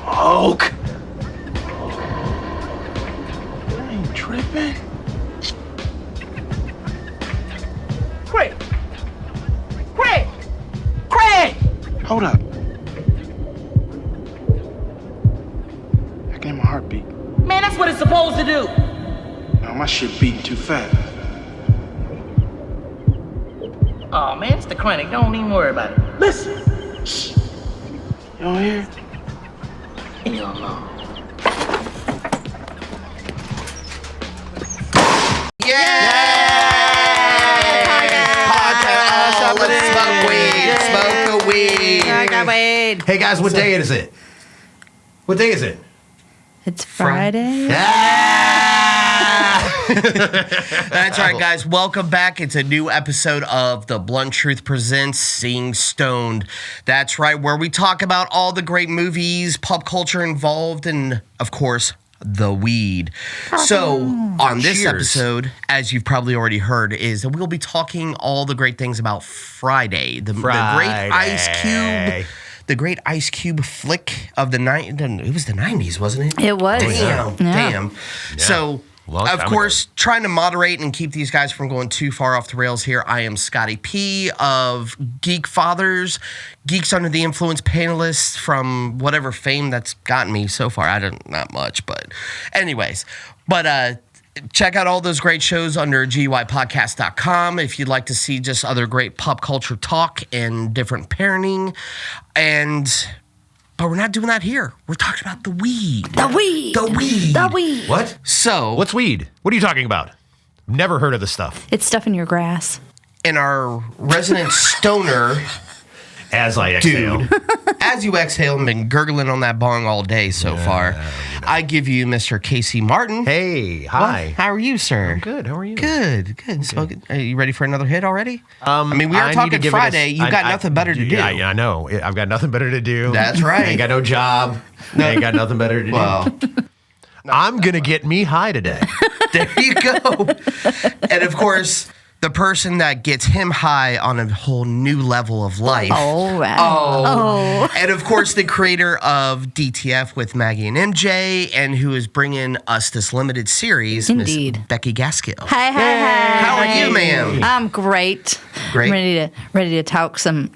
smoke. I ain't tripping. Craig! Craig! Craig! Hold up. I can hear my heartbeat. Man, that's what it's supposed to do. No, my shit beating too fast. Oh man, it's the chronic. Don't even worry about it. Listen. Shh. You don't hear? Hell no. Smoke a weed. Hey guys, what day is it? What day is it? It's Friday. That's right, guys. Welcome back. It's a new episode of The Blunt Truth Presents Seeing Stoned. That's right, where we talk about all the great movies, pop culture involved, and, of course, the weed. So, on this episode, as you've probably already heard, is that we'll be talking all the great things about Friday. The great Ice Cube. The great Ice Cube flick of the night. It was the 90s, wasn't it? It was. Damn. Yeah. So, of course, trying to moderate and keep these guys from going too far off the rails here, I am Scotty P of Geek Fathers, Geeks Under the Influence panelist from whatever fame that's gotten me so far. Not much, but anyways. But check out all those great shows under GUIPodcast.com if you'd like to see just other great pop culture talk and different parenting. But we're not doing that here. We're talking about the weed. The weed. The weed. The weed. What? So, What's weed? What are you talking about? Never heard of this stuff. It's stuff in your grass. in our resident stoner, As I exhale. as you exhale and been gurgling on that bong all day so far, I give you Mr. Casey Martin. Hey, hi. How are you, sir? I'm good. How are you? Good. So, are you ready for another hit already? I mean, we are I need to talking give it a- Friday. You got nothing better to do. Yeah, I know. I've got nothing better to do. That's right. I ain't got no job. I ain't got nothing better to do. Well, I'm going to get me high today. there you go. And of course, the person that gets him high on a whole new level of life. Oh, wow. And of course, the creator of DTF with Maggie and MJ, and who is bringing us this limited series, Miss Indeed. Becky Gaskill. Hi. How are you, ma'am? I'm great. Great. I'm ready to talk some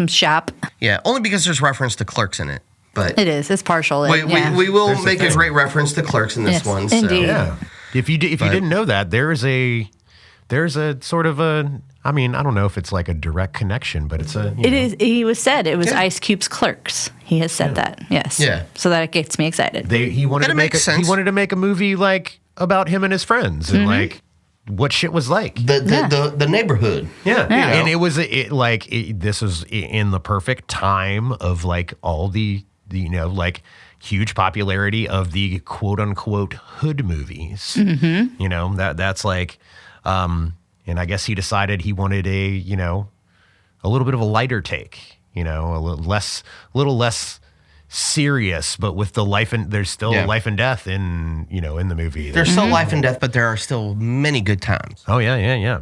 shop. Yeah, only because there's reference to Clerks in it. But It is. It's partial. we will make a great reference to Clerks in this Yes, one. So. indeed. Yeah. If you didn't know that, there's a sort of a, I mean, I don't know if it's like a direct connection, but it's a. It is. He was said it was Yeah. Ice Cube's Clerks. He has said that. Yes. Yeah. So that gets me excited. He wanted And to it make makes sense. he wanted to make a movie like about him and his friends and like what shit was like. The neighborhood. Yeah. You know. And it was this was in the perfect time of like all the like huge popularity of the quote unquote hood movies. Mm-hmm. You know, that's like, and I guess he decided he wanted a little bit of a lighter take, a little less serious, but with the life and there's still life and death in the movie. There's still life and death, but there are still many good times. Oh yeah.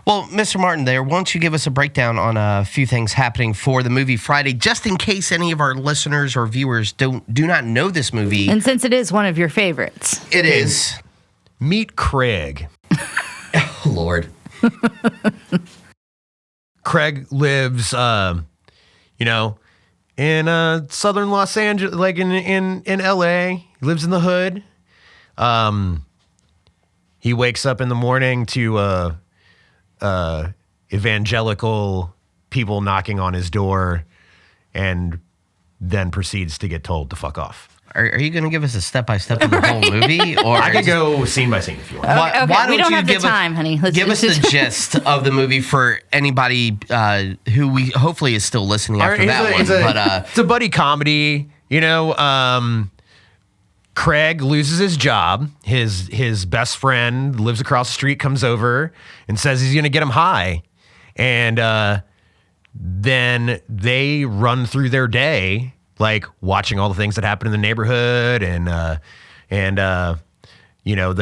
Well, Mr. Martin, why don't you give us a breakdown on a few things happening for the movie Friday, just in case any of our listeners or viewers do not know this movie. And since it is one of your favorites. It is. Meet Craig. Oh, Lord. Craig lives, in southern Los Angeles, like in LA. He lives in the hood. He wakes up in the morning to evangelical people knocking on his door, and then proceeds to get told to fuck off. Are you going to give us a step-by-step of the whole movie? Or I could go scene by scene if you want. Okay, why we don't you have the give time, honey. Give us the gist of the movie for anybody who we hopefully is still listening after that one. It's a buddy comedy. Craig loses his job. His best friend lives across the street, comes over and says he's going to get him high. And then they run through their day, like watching all the things that happen in the neighborhood and the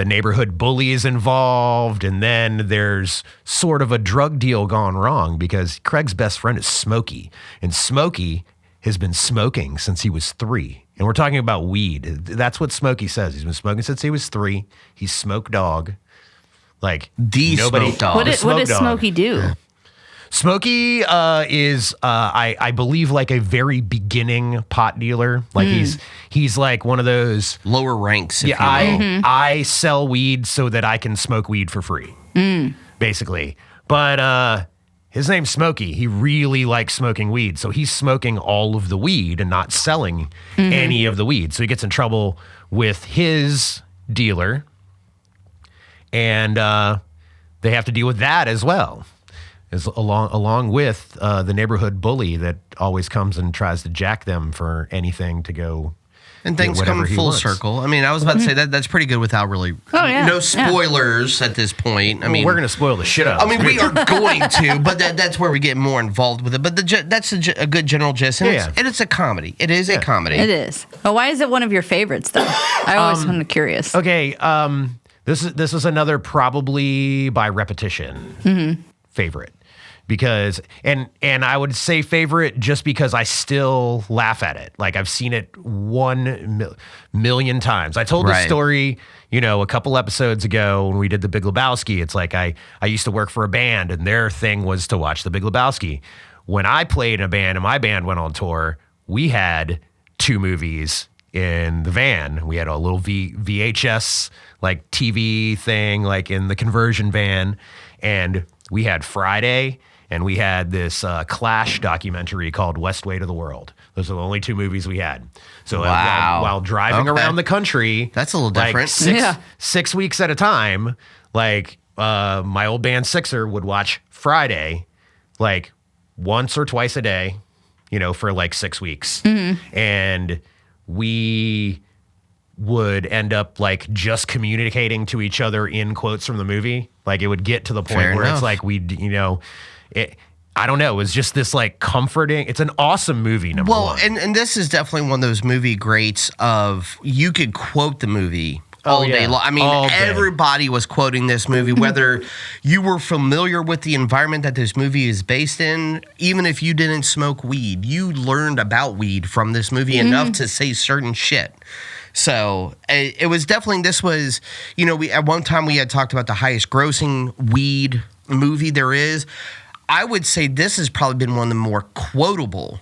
neighborhood bully is involved. And then there's sort of a drug deal gone wrong because Craig's best friend is Smokey. And Smokey has been smoking since he was 3. And we're talking about weed. That's what Smokey says. He's been smoking since he was 3. He's Smoke Dog. Like Smoke Dog. What does Smoke Dog. Smokey do? Smokey is, I believe, like a very beginning pot dealer. Like he's like one of those. Lower ranks, if Yeah, you will. I sell weed so that I can smoke weed for free, basically. But his name's Smokey. He really likes smoking weed, so he's smoking all of the weed and not selling any of the weed. So he gets in trouble with his dealer, and they have to deal with that as well. Along with the neighborhood bully that always comes and tries to jack them for anything to go. And things come full circle. I mean, I was about to say that's pretty good without really no spoilers at this point. I mean, we're going to spoil the shit out. I mean, we are going to, but that's where we get more involved with it. But that's a good general gist. And it's a comedy. It is a comedy. It is. Well, why is it one of your favorites, though? I always kind of curious. Okay, this is another probably by repetition favorite. Because and I would say favorite just because I still laugh at it. Like I've seen it 1 million times. I told this story, a couple episodes ago when we did the Big Lebowski. It's like I used to work for a band and their thing was to watch the Big Lebowski. When I played in a band and my band went on tour, we had 2 movies in the van. We had a little VHS like TV thing like in the conversion van, and we had Friday. And we had this Clash documentary called West Way to the World. Those are the only 2 movies we had. So while driving around the country, that's a little different. 6 weeks at a time, like my old band Sixer would watch Friday, like once or twice a day, for like 6 weeks, and we would end up like just communicating to each other in quotes from the movie. Like it would get to the point where it's like I don't know. It was just this like comforting. It's an awesome movie. Number one. And this is definitely one of those movie greats of you could quote the movie all day long. I mean, everybody was quoting this movie, whether you were familiar with the environment that this movie is based in, even if you didn't smoke weed, you learned about weed from this movie enough to say certain shit. So it was definitely, this was, at one time we had talked about the highest grossing weed movie there is. I would say this has probably been one of the more quotable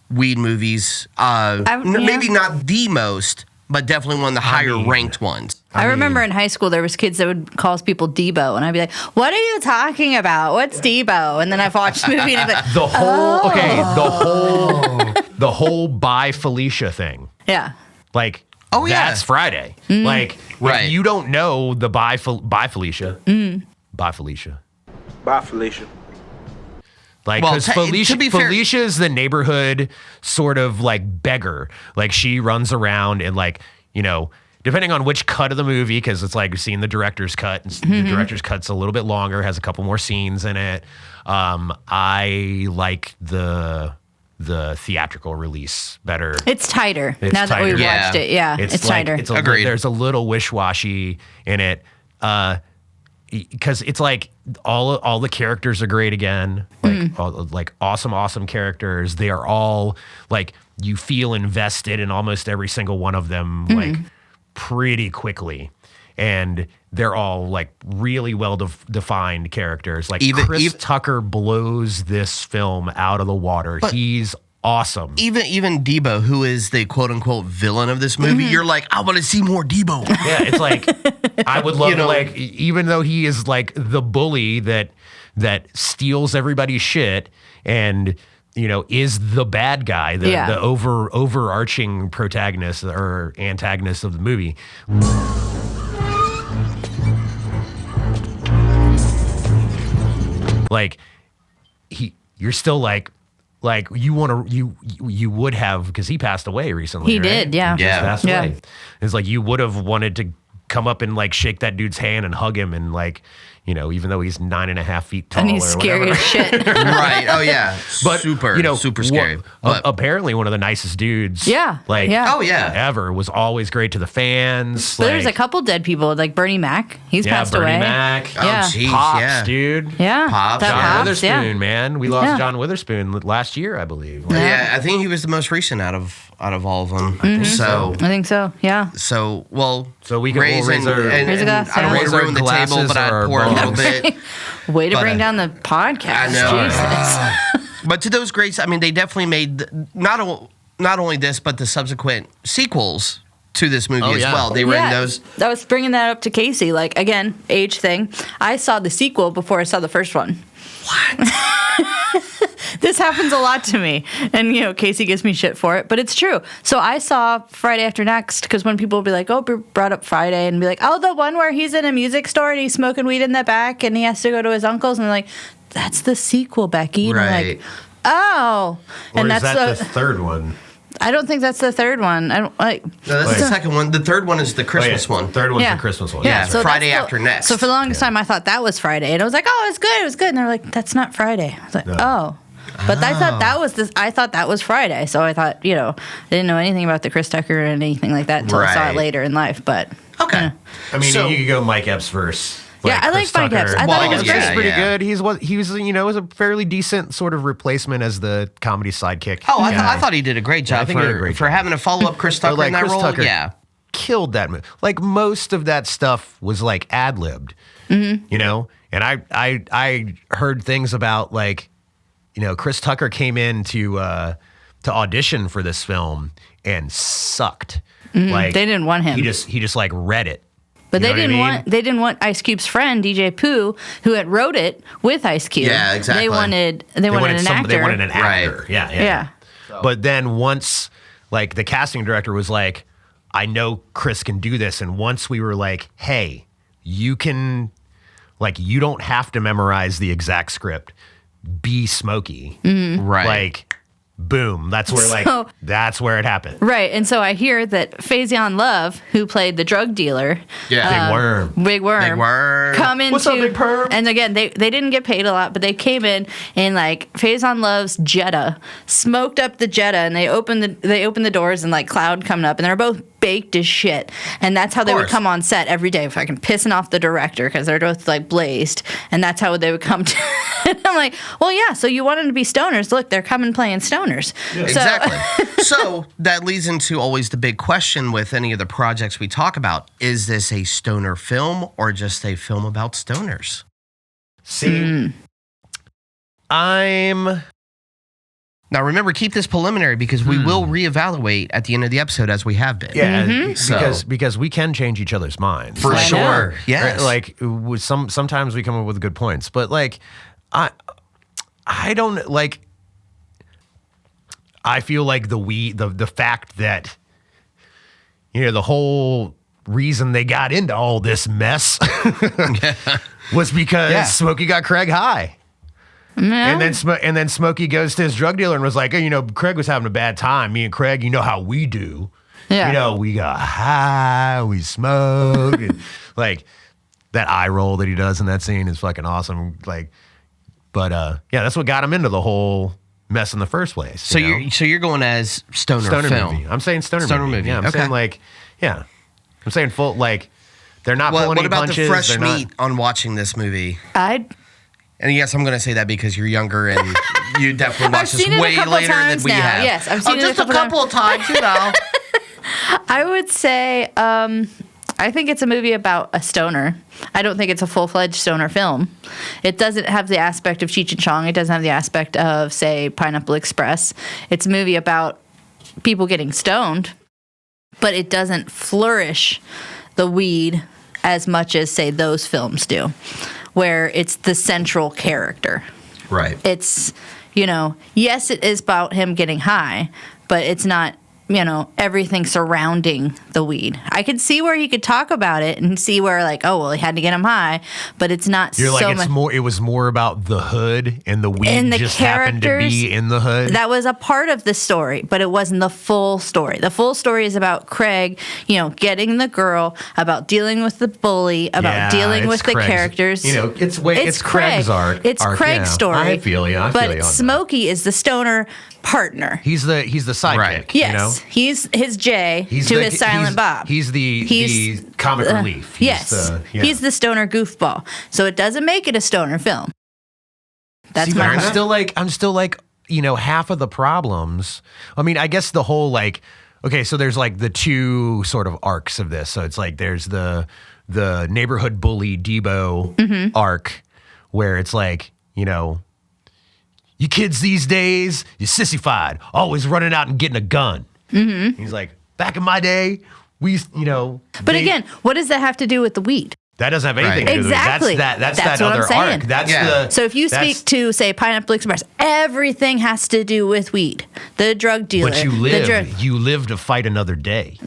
weed movies. Maybe not the most, but definitely one of the higher ranked ones. I remember in high school there was kids that would call people Debo, and I'd be like, "What are you talking about? What's Debo?" And then I've watched the movie, and I'm like, the whole Bye Felicia thing. Yeah. Like, that's Friday. Like, if you don't know the Bye Felicia, Bye Felicia. Bye, Felicia. Like, because Felicia is the neighborhood sort of like beggar. Like she runs around and like, depending on which cut of the movie, because it's like seeing the director's cut. And the director's cut's a little bit longer, has a couple more scenes in it. I like the theatrical release better. It's tighter. Now that we've watched it, it's tighter. Agreed. There's a little wish-washy in it. Because it's like all the characters are great again, like awesome characters. They are all like you feel invested in almost every single one of them, like pretty quickly, and they're all like really well defined characters. Like Chris Tucker blows this film out of the water. He's awesome. Even Debo, who is the quote unquote villain of this movie, you're like, I want to see more Debo. Yeah, it's like I would love to, like, even though he is like the bully that steals everybody's shit and is the bad guy, the overarching protagonist or antagonist of the movie. Like you're still like you want to you would have, because he passed away recently. He did, yeah. He passed away. It's like you would have wanted to come up and like shake that dude's hand and hug him and like even though he's 9.5 feet tall And he's or scary whatever. as shit. Right. Oh yeah. But super scary. But apparently one of the nicest dudes. Yeah, Like yeah. oh yeah. ever, was always great to the fans. But there's a like, couple dead people, like Bernie Mac. He's passed Bernie away. Mac. Oh Yeah. jeez. Pops, Yeah. dude. Yeah. Pops, that yeah. John Pops, Witherspoon, yeah. man. We lost Yeah. John Witherspoon last year, I believe. Like, Yeah, I think he was the most recent out of all of them. So I think so. Yeah. well. So we can we'll raise our, Raise a glass, I don't yeah. want to ruin the table, Glasses but I'd or pour a little bones. bit. Way to But, bring down the podcast. I know. Jesus. But to those greats, I mean, they definitely made not only this, but the subsequent sequels to this movie Oh, as yeah. well. They were in those. I was bringing that up to Casey. Like, again, age thing. I saw the sequel before I saw the first one. What? This happens a lot to me. And, Casey gives me shit for it, but it's true. So I saw Friday After Next because when people will be like, oh, brought up Friday and be like, oh, the one where he's in a music store and he's smoking weed in the back and he has to go to his uncle's. And they're like, that's the sequel, Becky. And I'm Right. like, oh. or And is that's that the third one? I don't think that's the third one. I don't like. No, that's Wait. the second one. The third one is the Oh, Christmas yeah. one. Third one's Yeah. the Christmas one. Yeah. So Friday that's After Next. So for the longest time, I thought that was Friday, and I was like, "Oh, it was good." And they're like, "That's not Friday." I was like, No. "Oh," but I thought that was this. I thought that was Friday, so I thought, I didn't know anything about the Chris Tucker or anything like that until I saw Right. it later in life. But Okay. I mean, So- you could go Mike Epps verse. Yeah, I Chris like Mike Epps. Tucker. I thought Well, he Mike was Epps great. is pretty Yeah. good. He was was a fairly decent sort of replacement as the comedy sidekick. Oh, I guy. thought he did a great job I think he did a great for job. having to follow up Chris Tucker But, in that Chris role. Tucker Yeah. killed that movie. Like most of that stuff was like ad libbed, And I heard things about Chris Tucker came in to audition for this film and sucked. Like They didn't want him. He just like read it. But You they know what I didn't mean? want Ice Cube's friend DJ Pooh, who had wrote it with Ice Cube. Yeah, exactly. They wanted an actor. They wanted an Right. actor. Yeah. Yeah. But then once, the casting director was like, I know Chris can do this. And once we were like, hey, you can, you don't have to memorize the exact script. Be Smokey. Right. Boom. That's where, that's where it happened. Right, and so I hear that Faison Love, who played the drug dealer, Yeah. Big Worm. Big Worm, Big Worm. come into. What's up, Big Perm? And again, they didn't get paid a lot, but they came in Faison Love's Jetta, smoked up the Jetta, and they opened the doors and cloud coming up, and they're both baked as shit, and that's how they would course. come on set every day, fucking pissing off the director because they're both blazed, and that's how they would come to. And I'm like, well, yeah. So you want them to be stoners? Look, they're coming playing stoners. So, Exactly. So that leads into always the big question with any of the projects we talk about. Is this a stoner film or just a film about stoners? See, I'm. Now remember, keep this preliminary because we will reevaluate at the end of the episode as we have been. Yeah, So- because we can change each other's minds. For I know. sure. Yes. Sometimes we come up with good points, but I don't I feel like the fact that the whole reason they got into all this mess was because Smokey got Craig high. And then Smokey goes to his drug dealer and was like, hey, Craig was having a bad time. Me and Craig, you know how we do. Yeah. We got high, we smoked. And, that eye roll that he does in that scene is fucking awesome. But that's what got him into the whole mess in the first place. So you're going as stoner film. movie. I'm saying stoner movie. Yeah, I'm Okay. saying I'm saying full they're not pulling What any about punches. the fresh they're not- meat on watching this movie? I'd And yes, I'm going to say that because you're younger and you definitely watched this seen it a way couple later than times we now. have. Yes, I've seen it a just a couple couple of times, I would say I think it's a movie about a stoner. I don't think it's a full-fledged stoner film. It doesn't have the aspect of Cheech and Chong. It doesn't have the aspect of, say, Pineapple Express. It's a movie about people getting stoned, but it doesn't flourish the weed as much as, say, those films do, where it's the central character. Right. It's, yes, it is about him getting high, but it's not everything surrounding the weed. I could see where he could talk about it and see where like, oh, well, he had to get him high, but it's not You're so like, much. it was more about the hood and the weed And the just happened to characters, be in the hood. That was a part of the story, but it wasn't the full story. The full story is about Craig, getting the girl, about dealing with the bully, about dealing it's with the Craig's- characters. It's Craig's arc. It's Craig's story. I feel you. I feel you on But that. Smokey is the stoner partner. He's the sidekick. Right. Yes, he's his Jay to his Silent Bob. He's the comic relief. He's the stoner goofball. So it doesn't make it a stoner film. That's See, but my I'm still like, half of the problems. I mean, I guess the whole like, okay, so there's like the two sort of arcs of this. So it's like there's the neighborhood bully Debo arc where it's like, you kids these days, you sissified, always running out and getting a gun. Mm-hmm. He's like, back in my day, we, But again, what does that have to do with the weed? that doesn't have anything to do with it. Exactly. That's That's that what I'm other saying. arc. That's Yeah. So if you speak to, say, Pineapple Express, everything has to do with weed. The drug dealer. But you live to fight another day.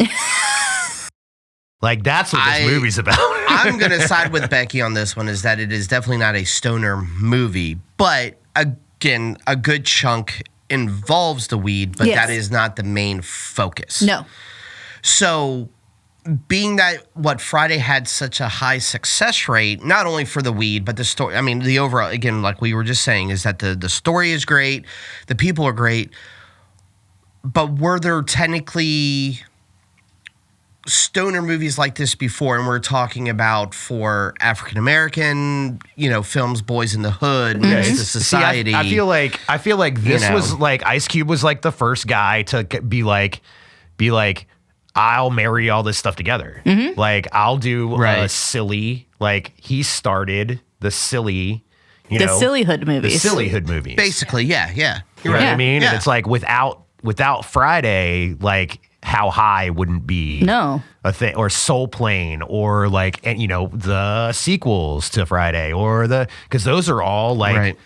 Like that's what this movie's about. I'm going to side with Becky on this one, is that it is definitely not a stoner movie. But again, a good chunk involves the weed, but Yes. that is not the main focus. No. So, being that what Friday had such a high success rate, not only for the weed, but the story. I mean, the overall, again, like we were just saying, is that the story is great, the people are great, but were there technically stoner movies like this before? And we're talking about for African American, films, Boys in the Hood, Next to Society. See, I feel like this was like Ice Cube was like the first guy to be like, I'll marry all this stuff together. Mm-hmm. Like I'll do Right. silly. Like he started the silly, The silly hood movies. the silly hood movies. Basically, yeah. You know You're what Yeah. I mean? Yeah. And it's like without Friday, like How High wouldn't be No. a thing, or Soul Plane, or like, and the sequels to Friday, or because those are all like, Right.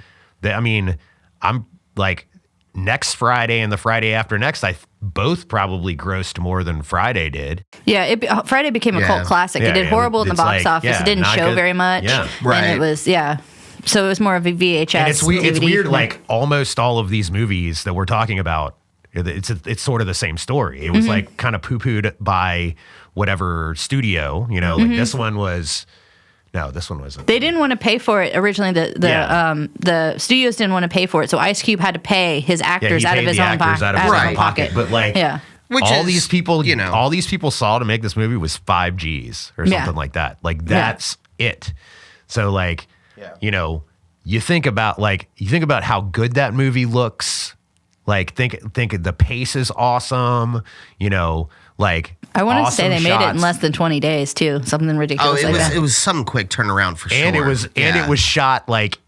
I'm like next Friday and the Friday after next, both probably grossed more than Friday did. Yeah, Friday became a Yeah. cult classic. Yeah, it did horrible in the it's box like, office. yeah, It didn't not show good. very much. Yeah. Right. And it was, so it was more of a VHS. And it's weird. It's DVD. weird. Like almost all of these movies that we're talking about, it's sort of the same story. It was like kind of poo-pooed by whatever studio. Like this one was. No, this one wasn't. They didn't want to pay for it originally. Yeah. The studios didn't want to pay for it, so Ice Cube had to pay his actors he out of paid his the own actors out of his own pocket. But like, Yeah. Which all is, these people, you know. all these people saw to make this movie was 5 Gs or Yeah. something like that. Like that's it. So like, you think about how good that movie looks. Like think the pace is awesome. Like I want to awesome say they made it in shots. less than 20 days too. Something Oh, ridiculous like that. it was some quick turnaround for sure. and it was shot like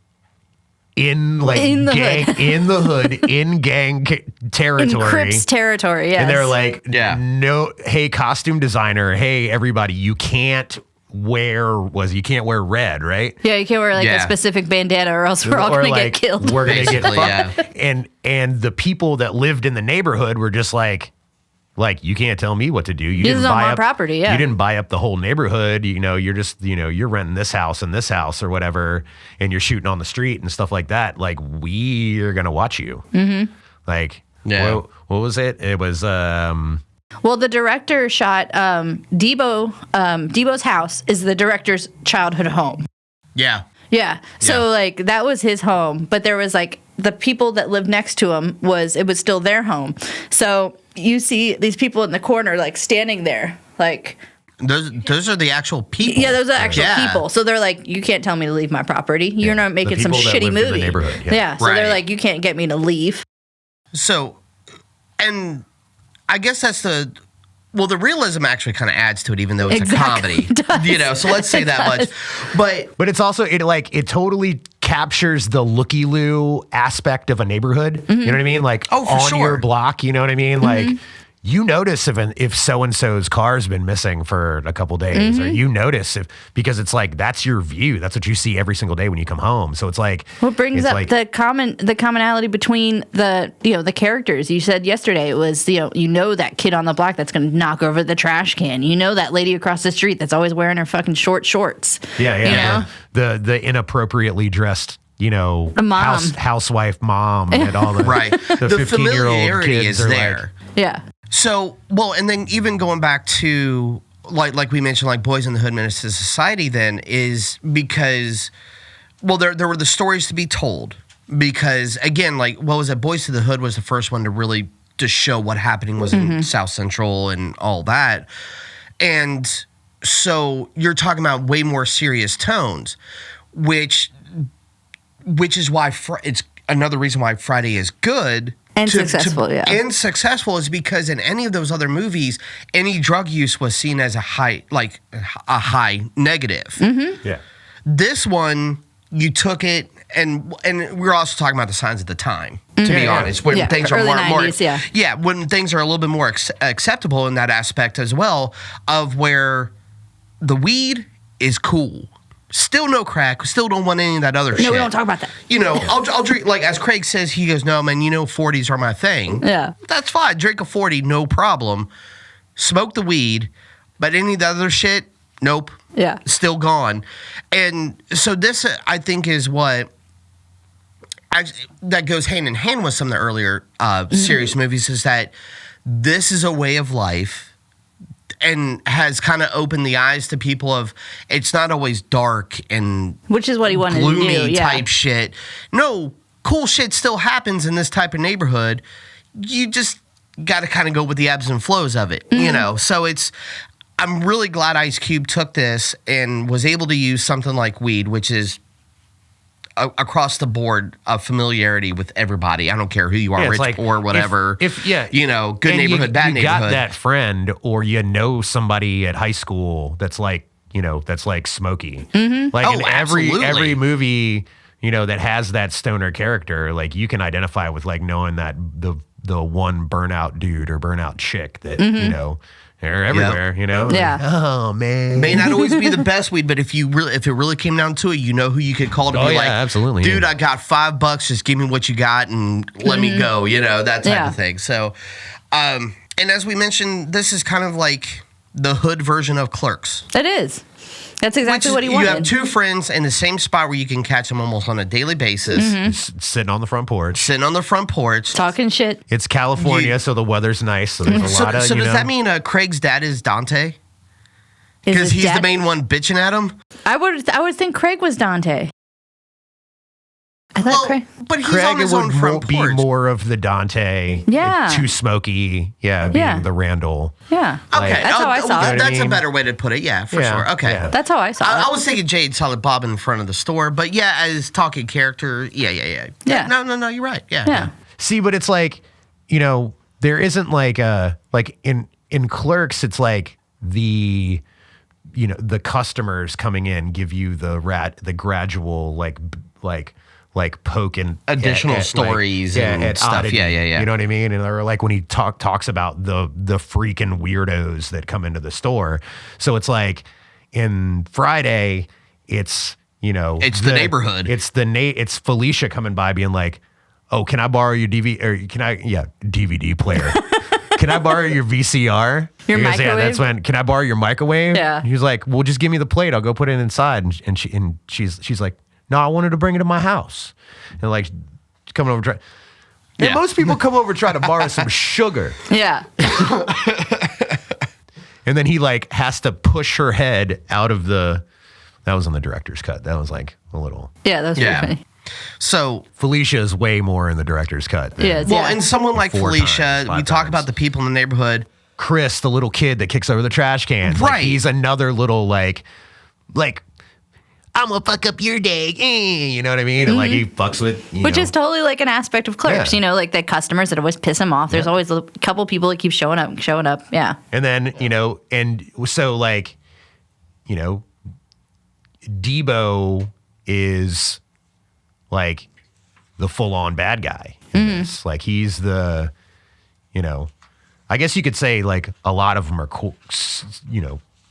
in like In the gang, hood. in the hood, in gang in territory. Crips territory, yes. And they're like, Yeah. no, hey, costume designer, hey, everybody, you can't wear red, right? yeah, you can't wear like Yeah. a specific bandana or else we're all Or going to like, get killed. We're gonna get Basically, fucked. And the people that lived in the neighborhood were just like you can't tell me what to do. You This didn't is on buy my up property, yeah. You didn't buy up the whole neighborhood. You're just you're renting this house and this house or whatever, and you're shooting on the street and stuff like that. Like we are gonna watch you. Mm-hmm. Like Yeah. what was it? It was Well, the director shot Debo. Debo's house is the director's childhood home. Yeah. Yeah. So Yeah. like that was his home, but there was like the people that lived next to him it was still their home. So you see these people in the corner like standing there like Those are the actual people. yeah, those are actual Yeah. people. So they're like, you can't tell me to leave my property. You're not making some people that shitty lived in the movie. neighborhood, yeah. So they're Right. like, you can't get me to leave. So, and I guess that's the realism actually kind of adds to it, even though it's Exactly. a comedy. It does. So let's say It that does. much. But it's also it totally captures the looky-loo aspect of a neighborhood. You know what I mean? Like Oh, for on sure. your block, you know what I mean? Like you notice if so-and-so's car's been missing for a couple days, or you notice because it's like, that's your view. That's what you see every single day when you come home. So it's like, what brings up the commonality between the characters. You said yesterday it was, that kid on the block that's going to knock over the trash can. That lady across the street that's always wearing her fucking short shorts. Yeah. The inappropriately dressed, mom. housewife mom and all the right. The 15-year-old kids is are there. Yeah. So, well, and then even going back to like we mentioned, like Boys in the Hood Menace to Society, then is because, well, there were the stories to be told. Because again, like what was it? Boys to the Hood was the first one to really just show what happening was in South Central and all that, and so you're talking about way more serious tones, which is why it's another reason why Friday is good. And successful. And successful is because in any of those other movies, any drug use was seen as a high negative. Yeah. This one, you took it, and we're also talking about the signs of the time, to be honest. When things are early more 90s, when things are a little bit more acceptable in that aspect as well, of where the weed is cool. Still no crack. Still don't want any of that other shit. No, we don't talk about that. I'll drink, like, as Craig says, he goes, no, man, 40s are my thing. Yeah. That's fine. Drink a 40, no problem. Smoke the weed, but any of the other shit, nope. Yeah. Still gone. And so this, I think, is what that goes hand in hand with some of the earlier serious movies, is that this is a way of life. And has kind of opened the eyes to people of it's not always dark and which is what he wanted gloomy to do. Yeah. type shit. No, cool shit still happens in this type of neighborhood. You just got to kind of go with the ebbs and flows of it, So I'm really glad Ice Cube took this and was able to use something like weed, which is across the board of familiarity with everybody. I don't care who you are, rich, like, poor, whatever. Good neighborhood, bad neighborhood. You got that friend, or you know somebody at high school that's like, that's like Smokey. Like in every movie, that has that stoner character, like you can identify with like knowing that the one burnout dude or burnout chick that, they're everywhere, Yeah. Like, oh man. May not always be the best weed, but if it really came down to it, you know who you could call to be like, absolutely, dude, I got $5, just give me what you got and let me go, that type of thing. So, and as we mentioned, this is kind of like the hood version of Clerks. It is. That's exactly what he wanted. You have two friends in the same spot where you can catch them almost on a daily basis. Sitting on the front porch. Talking shit. It's California, so the weather's nice. So there's a lot of, So does that mean Craig's dad is Dante? Because he's the main one bitching at him? I would think Craig was Dante. I thought Craig. But he's on his own front porch. Be more of the Dante. Yeah. Too Smokey. Yeah. Being the Randall. Yeah. Okay. That's how I saw it. That's a better way to put it. Yeah, for sure. Okay. Yeah. That's how I saw it. I was thinking Jade Silent Bob in front of the store, but yeah, as talking character, yeah. No, you're right. Yeah. See, but it's like, there isn't like in Clerks, it's like the customers coming in give you the gradual like poke and additional stories and stuff. Oddity, Yeah. You know what I mean? And or like when he talks about the freaking weirdos that come into the store. So it's like in Friday, it's it's the neighborhood. It's Felicia coming by being like, oh, can I borrow your DVD? Or DVD player. Can I borrow your VCR? Your microwave? Yeah, that's when. Can I borrow your microwave? Yeah. And he's like, well, just give me the plate. I'll go put it inside. And she's like, no, I wanted to bring it to my house. And like coming over. And most people come over trying to borrow some sugar. Yeah. And then he like has to push her head out of the. That was on the director's cut. That was like a little. Yeah, that was pretty funny. So Felicia is way more in the director's cut. And someone like Felicia, we talk about the people in the neighborhood. Chris, the little kid that kicks over the trash can. Right. Like, he's another little like I'm gonna fuck up your day. You know what I mean? And like he fucks with Which is totally like an aspect of Clerks, like the customers that always piss him off. There's always a couple people that keep showing up. Yeah. And then, and so like, Debo is like the full on bad guy. Like he's the, I guess you could say like a lot of them are cool,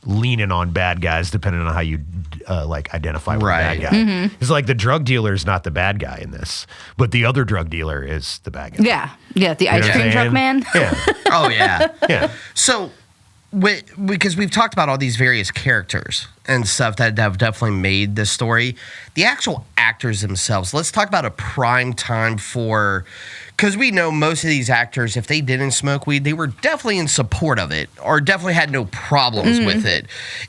leaning on bad guys depending on how you like identify with Right. the bad guy. It's like the drug dealer is not the bad guy in this, but the other drug dealer is the bad guy. Yeah, the ice know what cream I'm truck saying? man. Yeah, Oh yeah. yeah. So, because we've talked about all these various characters and stuff that have definitely made this story, the actual actors themselves. Let's talk about a prime time for, because we know most of these actors, if they didn't smoke weed, they were definitely in support of it or definitely had no problems with it.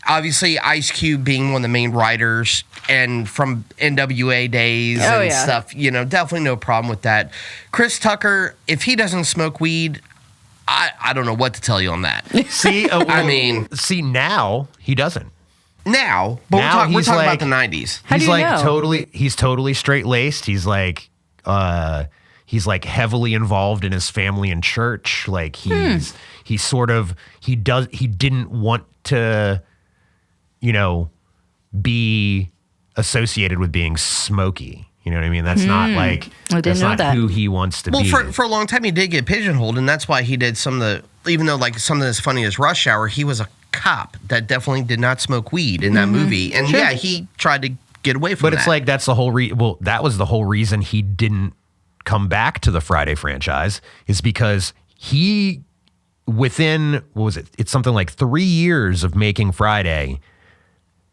Obviously, Ice Cube being one of the main writers and from NWA days and stuff, definitely no problem with that. Chris Tucker, if he doesn't smoke weed, I don't know what to tell you on that. See, see now he doesn't. Now, but Now we're he's talking like- about the 90s. How do He's you like know? he's totally straight laced. He's like heavily involved in his family and church. Like he didn't want to, be associated with being smoky. You know what I mean? That's not like I didn't that's know not that. who he wants to Well, be. for a long time, he did get pigeonholed, and that's why he did some of the, even though like something as funny as Rush Hour, he was a cop that definitely did not smoke weed in that movie. And yeah, he tried to get away from But that. it's like that's the whole that was the whole reason he didn't come back to the Friday franchise is because he within what was it? It's something like 3 years of making Friday.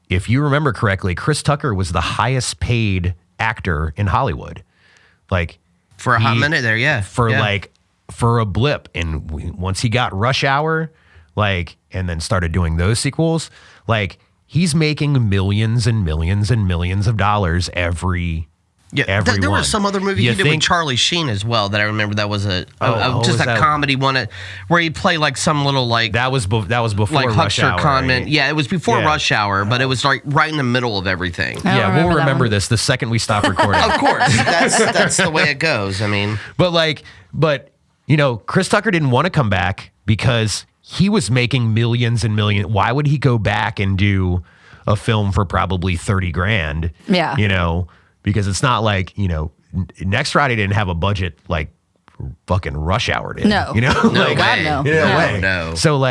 If you remember correctly, Chris Tucker was the highest paid actor in Hollywood. Like for a hot minute there, yeah. For a blip, and once he got Rush Hour, like, and then started doing those sequels, like he's making millions and millions and millions of dollars every There one. was some other movie You he did with think- Charlie Sheen as well that I remember. That was just was a that? comedy one where he played like some little like That was before like Rush huckster Hour. conman. Yeah, it was before Yeah. Rush Hour, but it was like right in the middle of everything. I don't Yeah, we'll that remember one. this the second we stop recording. Of course, that's the way it goes. I mean, But Chris Tucker didn't want to come back because he was making millions and millions. Why would he go back and do a film for probably $30,000? Yeah. Because it's not like, Next Friday didn't have a budget like fucking Rush Hour did. No. Like, way. no. No way. No. So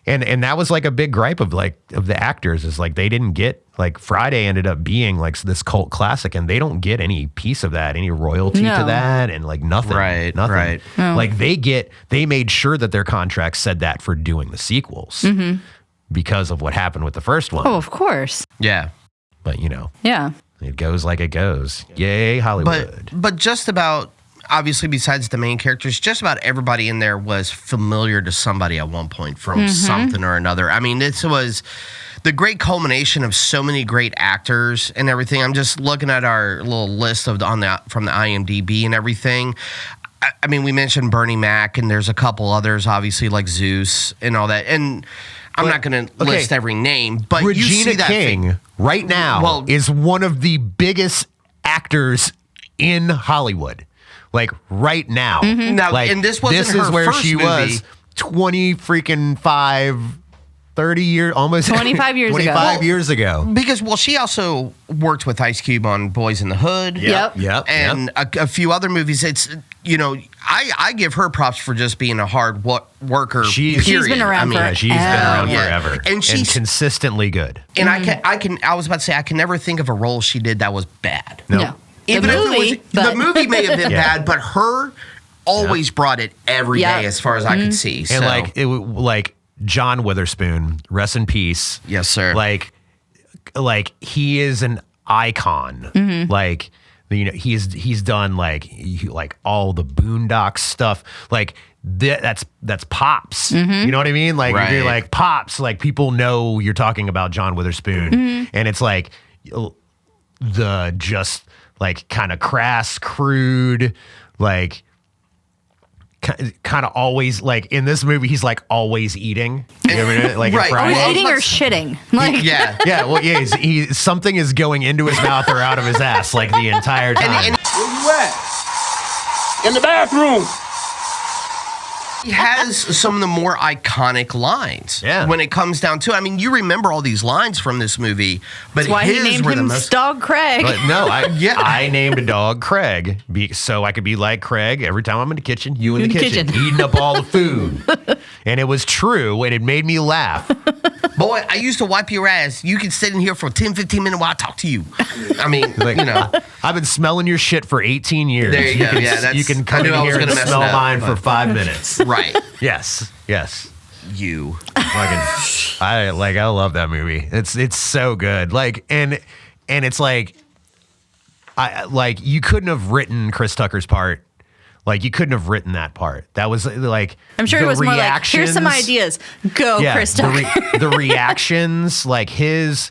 and that was like a big gripe of the actors is like they didn't get like Friday ended up being like this cult classic and they don't get any piece of that, any royalty to No. that and like nothing. Right, Nothing. right. No. Like they made sure that their contract said that for doing the sequels because of what happened with the first one. Oh, of course. yeah. But Yeah. it goes like it goes. Yay, Hollywood. But just about, obviously besides the main characters, just about everybody in there was familiar to somebody at one point from something or another. I mean, this was the great culmination of so many great actors and everything. I'm just looking at our little list from the IMDb and everything. I mean, we mentioned Bernie Mac, and there's a couple others, obviously, like Zeus and all that. And I'm not going to okay. list every name, but you Regina see that King right now is one of the biggest actors in Hollywood. Like right now. Now, Like, and this wasn't is her where first she movie. was 30 years, almost 25 years ago. 25 years ago. Because, she also worked with Ice Cube on Boys in the Hood. Yep. And a few other movies. It's, I give her props for just being a hard worker. She's been around Yeah, she's been around Yeah. forever. And she's- consistently good. And I was about to say, I can never think of a role she did that was bad. No. Even the if movie, it was, the movie may have been Yeah. bad, but her always brought it every day, Yeah. as far as I could see. And So, like John Witherspoon, rest in peace. yes, sir. Like he is an icon. Like he's done like all the Boondocks stuff. Like that's Pops. You know what I mean? Like Right. you're like Pops. Like people know you're talking about John Witherspoon, and it's like the just like kind of crass, crude, like kind of always like in this movie he's like always eating. You ever know, like in Right. Friday? Always eating or shitting. Like, yeah. Yeah, well, yeah, something is going into his mouth or out of his ass like the entire time. And Where you at? In the bathroom. He has some of the more iconic lines. Yeah. When it comes down to it. I mean, you remember all these lines from this movie, but That's why his he named were the him most. Dog Craig. But no, Yeah. I named a dog Craig so I could be like Craig every time I'm in the kitchen. You in the kitchen, eating up all the food, and it was true, and it made me laugh. Boy, I used to wipe your ass. You can sit in here for 10, 15 minutes while I talk to you. I mean, you know. I've been smelling your shit for 18 years. There you go. Can, Yeah, that's- you can come I knew in I was here and gonna mess smell it up, mine for but- 5 minutes. Right. Yes. You. I love that movie. It's so good. And it's like you couldn't have written Chris Tucker's part. Like you couldn't have written that part. That was like I'm sure the it was more like, here's some reactions- ideas. Go, Chris Tucker. the reactions, like his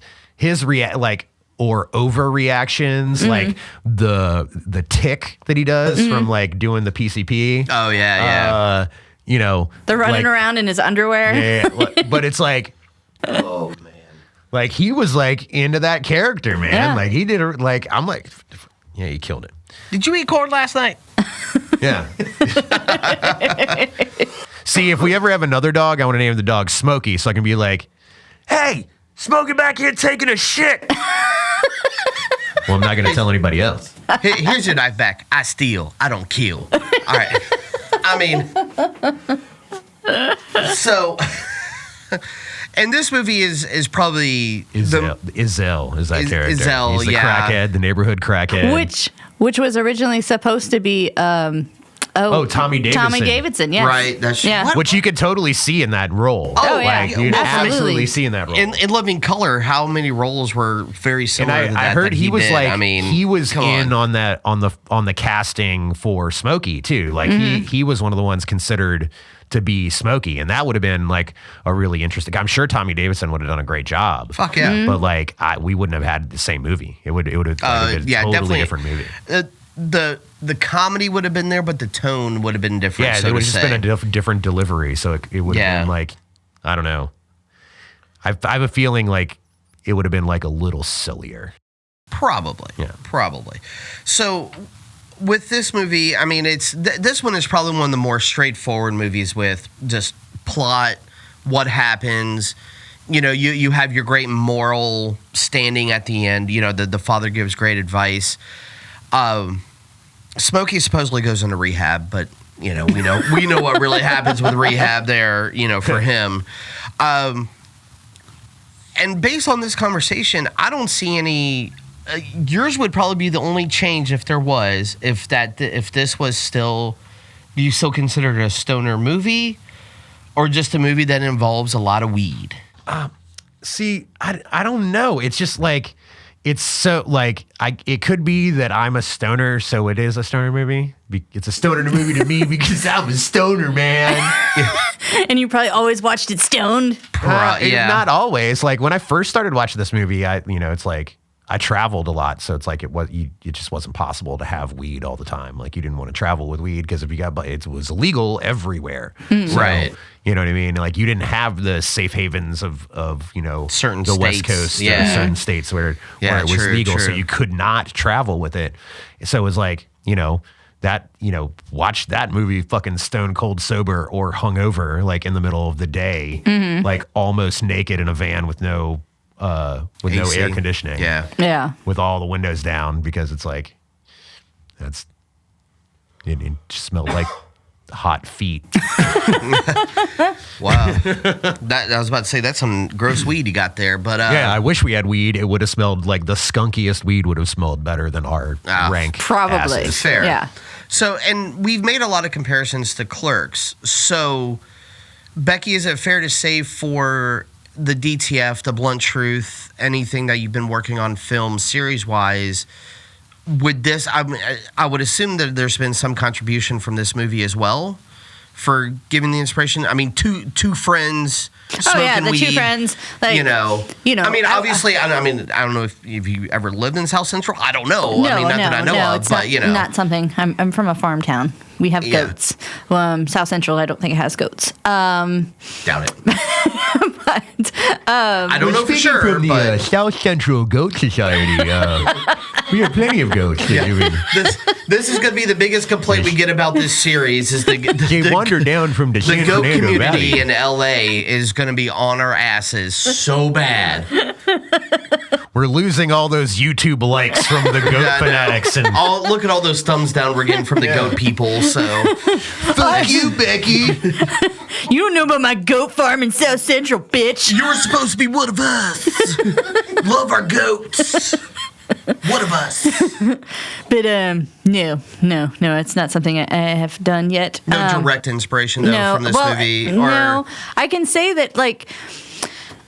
or overreactions, like the tick that he does from like doing the PCP. Oh, yeah. You know, They're running like, around in his underwear. yeah, but it's like, oh man, like he was like into that character, man. Yeah. Like he did it. Like I'm like, yeah, he killed it. Did you eat corn last night? Yeah. See, if we ever have another dog, I want to name the dog Smokey, so I can be like, hey, Smokey back here taking a shit. Well, I'm not going to tell anybody else. Here's your knife back. I steal. I don't kill. All right. I mean, so, and this movie is probably Izzel is that character. Izzel, He's the yeah. crackhead, the neighborhood crackhead. Which was originally supposed to be Tommy Davidson. Tommy Davidson, yes. Right, that's- yeah. what? Which you could totally see in that role. Oh, yeah. Like, you'd Absolutely. absolutely see in that role. in Living Color, how many roles were very And similar to that? I heard that he was did? like, I mean, he was come in on. on the casting for Smokey too. Like he was one of the ones considered to be Smokey, and that would have been like a really interesting. I'm sure Tommy Davidson would have done a great job. Fuck yeah. But like we wouldn't have had the same movie. It would have been a totally definitely different movie. The comedy would have been there, but the tone would have been different. Yeah, so it would to have just say. been a different delivery. So it would have Yeah. been like, I don't know. I have a feeling like it would have been like a little sillier. Probably. Yeah. Probably. So with this movie, I mean, this one is probably one of the more straightforward movies with just plot, what happens. You know, you have your great moral standing at the end. You know, the father gives great advice. Smokey supposedly goes into rehab, but you know, we know what really happens with rehab there. You know, for him. And based on this conversation, I don't see any. Yours would probably be the only change if there was. If this was still, do you still consider it a stoner movie, or just a movie that involves a lot of weed? See, I don't know. It's just like, it's so like, it could be that I'm a stoner, so it is a stoner movie. It's a stoner movie to me because I'm a stoner, man. And you probably always watched it stoned. Yeah. Not always. Like when I first started watching this movie, it's like I traveled a lot, so it's like it just wasn't possible to have weed all the time. Like you didn't want to travel with weed because if you got, it was illegal everywhere. So, Right. You know what I mean? Like you didn't have the safe havens of Certain the West states, Coast, yeah. or certain states where it was true, legal, so true. you could not travel with it. So it was like watch that movie fucking stone cold sober or hungover, like in the middle of the day, like almost naked in a van with no no AC. air conditioning. Yeah. Yeah. With all the windows down because it's like it just smelled like hot feet. Wow. I was about to say that's some gross weed you got there, but Yeah, I wish we had weed. It would have smelled like the skunkiest weed would have smelled better than our rank. Probably. asses. fair. Yeah. So, and we've made a lot of comparisons to Clerks. So, Becky, is it fair to say for the DTF, the Blunt Truth, anything that you've been working on film series-wise, would this, I would assume that there's been some contribution from this movie as well for giving the inspiration? I mean, two friends smoking Oh yeah, the weed, two friends. Like, you know. I mean, I- obviously, I don't know if you ever lived in South Central. I don't know. I mean, not that I know of, it's but not, you know. not something. I'm from a farm town. We have Yeah. goats. South Central, I don't think it has goats. Doubt it. not. I don't know for sure, from the but South Central Goat Society. We have plenty of goats. this is going to be the biggest complaint we get about this series is They wander down from the the San goat Fernando community Valley. in LA is going to be on our asses so bad. We're losing all those YouTube likes from the goat I know. fanatics. And Look at all those thumbs down we're getting from the goat people. So fuck you, Becky. You don't know about my goat farm in South Central, bitch. You were supposed to be one of us. Love our goats. One of us. But no, it's not something I have done yet. No direct inspiration though from this movie. No, I can say that like.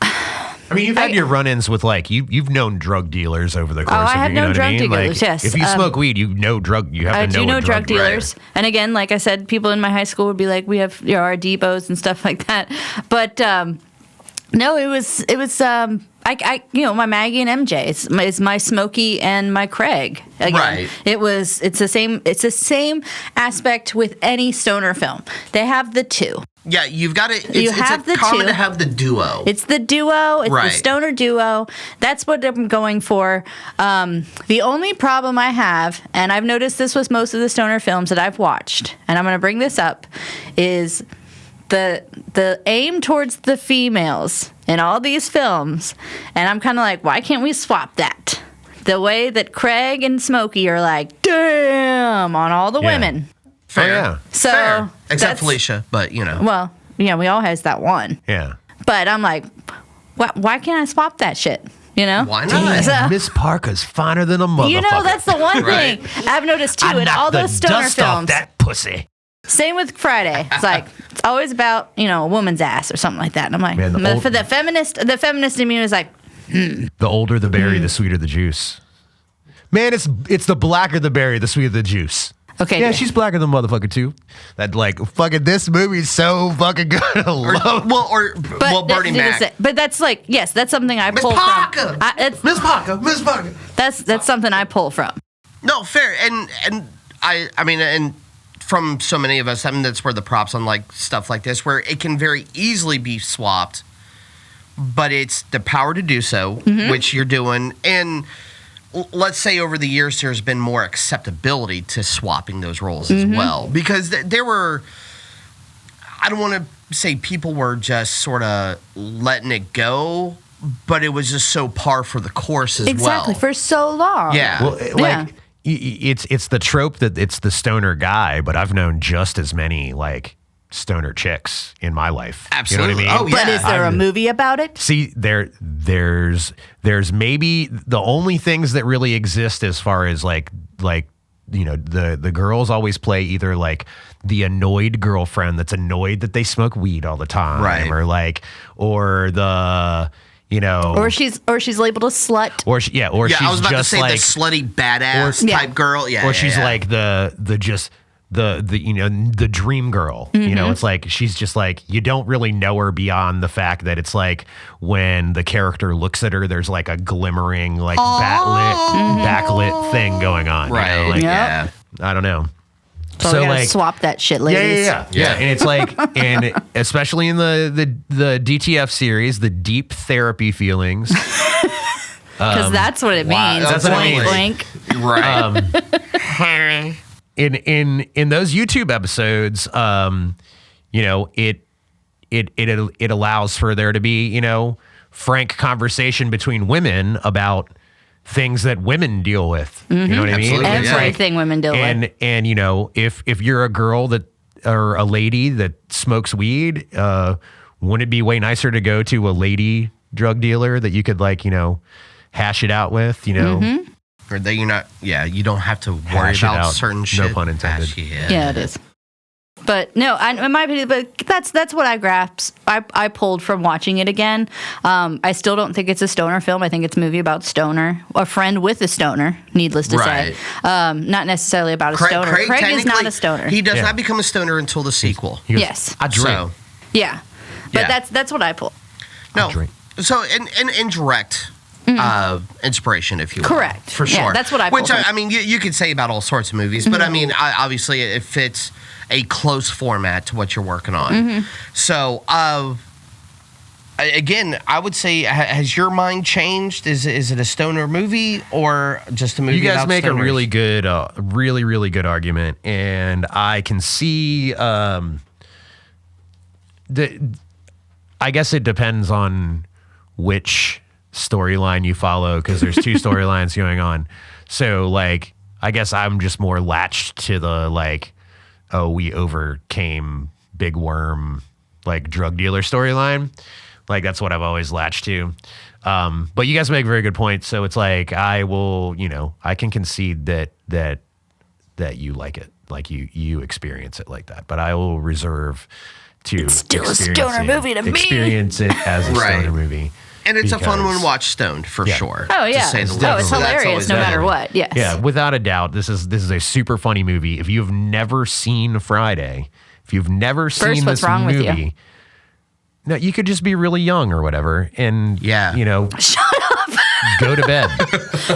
I mean, you've had your run-ins with you've known drug dealers over the course of I have you know known what drug I mean? dealers, yes. If you smoke weed, you have to know I do know what drug dealers, right. and again, like I said, people in my high school would be like, "We have our depots and stuff like that." But no, it was I my Maggie and MJ. It's my Smokey and my Craig. Again. Right. It's the same aspect with any stoner film. They have the two. Yeah, you've got it. You have the common two. to have the duo. It's the duo. It's Right. the stoner duo. That's what I'm going for. The only problem I have, and I've noticed this with most of the stoner films that I've watched, and I'm going to bring this up, is the aim towards the females in all these films. And I'm kind of like, why can't we swap that? The way that Craig and Smokey are like, damn, on all the Yeah. women. Fair. Oh, yeah. So Fair. Except that's- Felicia, but you know. Well, yeah, we all has that one. Yeah. But I'm like, why can't I swap that shit? You know? Why not? So- Miss Parker's finer than a motherfucker. you know, that's the one Right. thing I've noticed too I in all knocked the those stoner dust off films. that pussy. Same with Friday. It's like it's always about a woman's ass or something like that. And I'm like, Man, for the feminist in me is like, The older the berry, the sweeter the juice. Man, it's the blacker the berry, the sweeter the juice. okay, Yeah, good. she's blacker than motherfucker too. That fucking this movie's so fucking good. I love. Bernie Mac. But that's like, yes, that's something I pull Parker! from. Miss Parker. That's something I pull from. No, fair. And I mean, and from so many of us, I mean, that's where the props on like stuff like this, where it can very easily be swapped, but it's the power to do so, which you're doing. And let's say over the years, there's been more acceptability to swapping those roles as well, because there were, I don't want to say people were just sort of letting it go, but it was just so par for the course as Exactly, well. for so long. Yeah. Well, it's the trope that it's the stoner guy, but I've known just as many like stoner chicks in my life. Absolutely. You know what I mean? Oh, yeah. But is there a movie about it? See, there's maybe the only things that really exist as far as like the girls always play either like the annoyed girlfriend that's annoyed that they smoke weed all the time, Right. or the Or she's labeled a slut. or she's I was just about to say like the slutty badass Yeah. type girl. Yeah. or yeah, she's yeah. like the dream girl. It's like she's just like you don't really know her beyond the fact that it's like when the character looks at her, there's like a glimmering like backlit thing going on. right. Like, Yeah. I don't know. So we gotta swap that shit, ladies. Yeah. And it's like, and especially in the DTF series, the deep therapy feelings. Because that's what it wow, means. that's what it Blink, means. blink. Right. In those YouTube episodes, it allows for there to be, frank conversation between women about things that women deal with. You know what I mean? Absolutely, It's yeah. like- Everything women deal with. and if you're a girl that or a lady that smokes weed, wouldn't it be way nicer to go to a lady drug dealer that you could hash it out with, Or that you're not. Yeah. You don't have to worry Hash it about out. certain No shit. pun intended. Yeah, it is. But no, in my opinion, but that's what I grasped. I pulled from watching it again. I still don't think it's a stoner film. I think it's a movie about stoner, a friend with a stoner. Needless to say, not necessarily about a stoner. Craig is not a stoner. He does not become a stoner until the sequel. He goes, Yes. I drink. So, Yeah, but Yeah. that's what I pull. no. drink. So, an indirect inspiration, if you will. Correct. For Yeah, sure. that's what I pull Which, from. I mean, you could say about all sorts of movies, but I mean, obviously, it fits a close format to what you're working on. So, again, I would say, has your mind changed? Is it a stoner movie or just a movie? You guys about make stoners? a really good, really good argument, and I can see. I guess it depends on which storyline you follow, because there's two storylines going on. So, like, I guess I'm just more latched to the, like, oh, we overcame Big Worm, like, drug dealer storyline. Like, that's what I've always latched to. But you guys make a very good point. So it's like, I will, I can concede that you like it, like you experience it like that. But I will reserve to It's still a stoner movie to me. Experience it as a Right. stoner movie. And it's a fun one to because- watch stoned for sure. Oh to yeah. say the Oh, least. it's So that's hilarious always no better. matter what. Yes. Yeah, without a doubt, this is a super funny movie. If you've never seen Friday, if you've never First, seen what's this wrong with you? movie, no, you could just be really young or whatever, and Yeah. Shut up. go to bed.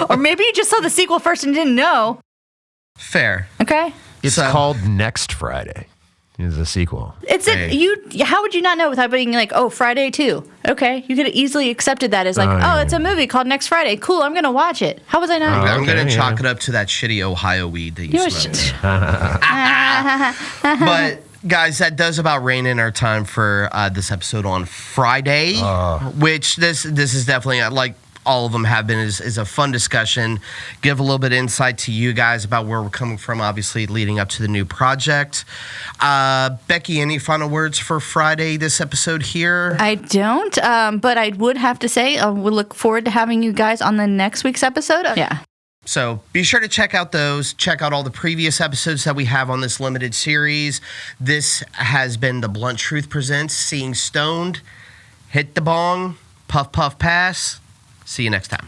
Or maybe you just saw the sequel first and didn't know. Fair. Okay. It's So- called Next Friday. Is the sequel. It's Hey. how would you not know without being like, oh, Friday 2? Okay. You could have easily accepted that as like, Oh, oh, yeah. it's a movie called Next Friday. Cool, I'm gonna watch it. How was I not? I'm Okay, going to yeah. chalk it up to that shitty Ohio weed that you You smoke. was- But guys, that does about rein in our time for this episode on Friday, which this is definitely like all of them have been is a fun discussion. Give a little bit of insight to you guys about where we're coming from, obviously leading up to the new project. Becky, any final words for Friday, this episode here? I don't, but I would have to say we look forward to having you guys on the next week's episode. Yeah. So be sure to check out those. Check out all the previous episodes that we have on this limited series. This has been The Blunt Truth Presents Seeing Stoned. Hit the bong, puff, puff, pass. See you next time.